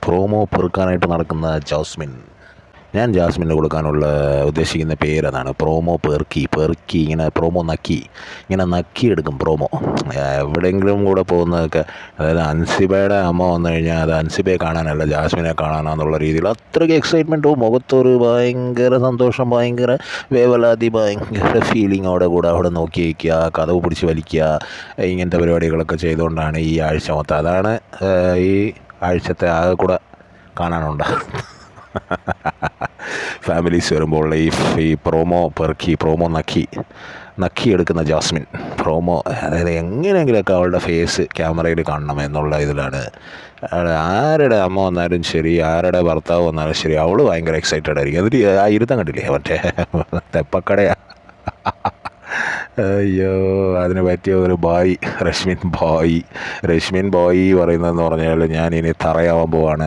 Promo പെറുക്കാനായിട്ട് നടക്കുന്ന Jasmine. ഞാൻ ജാസ്മിന് കൊടുക്കാനുള്ള ഉദ്ദേശിക്കുന്ന പേരതാണ്, പ്രോമോ പെറുക്കി ഇങ്ങനെ നക്കിയെടുക്കും പ്രോമോ. എവിടെയെങ്കിലും കൂടെ പോകുന്നതൊക്കെ, അതായത് അൻസിബയുടെ അമ്മ വന്നു കഴിഞ്ഞാൽ അത് അൻസിബയെ കാണാനല്ല ജാസ്മിനെ കാണാനാന്നുള്ള രീതിയിൽ അത്രയ്ക്ക് എക്സൈറ്റ്മെൻറ്റും, മുഖത്തൊരു ഭയങ്കര സന്തോഷം, ഭയങ്കര വേവലാതി, ഭയങ്കര ഫീലിങ്ങോടെ കൂടെ അവിടെ നോക്കി വയ്ക്കുക, കതവ് പിടിച്ച് വലിക്കുക, ഇങ്ങനത്തെ പരിപാടികളൊക്കെ ചെയ്തുകൊണ്ടാണ് ഈ ആഴ്ച മൊത്തം. അതാണ് ഈ ആഴ്ചത്തെ ആകെ കൂടെ കാണാനുണ്ടാകും. ഫാമിലീസ് വരുമ്പോൾ ഈ പ്രോമോ നക്കിയെടുക്കുന്ന ജാസ്മിൻ പ്രോമോ, അതായത് എങ്ങനെയെങ്കിലുമൊക്കെ അവളുടെ ഫേസ് ക്യാമറയിൽ കാണണം എന്നുള്ള ഇതിലാണ്. ആരുടെ അമ്മ വന്നാലും ശരി, ആരുടെ ഭർത്താവ് വന്നാലും ശരി, അവൾ ഭയങ്കര എക്സൈറ്റഡ് ആയിരിക്കും. എന്നിട്ട് ആ ഇരുത്തം കണ്ടില്ലേ, മറ്റേ തെപ്പക്കടയാ, അയ്യോ, അതിന് പറ്റിയ ഒരു രശ്മിൻ ബോയ് പറയുന്നതെന്ന് പറഞ്ഞാൽ ഞാൻ ഇനി തറയാവാൻ പോവാണ്.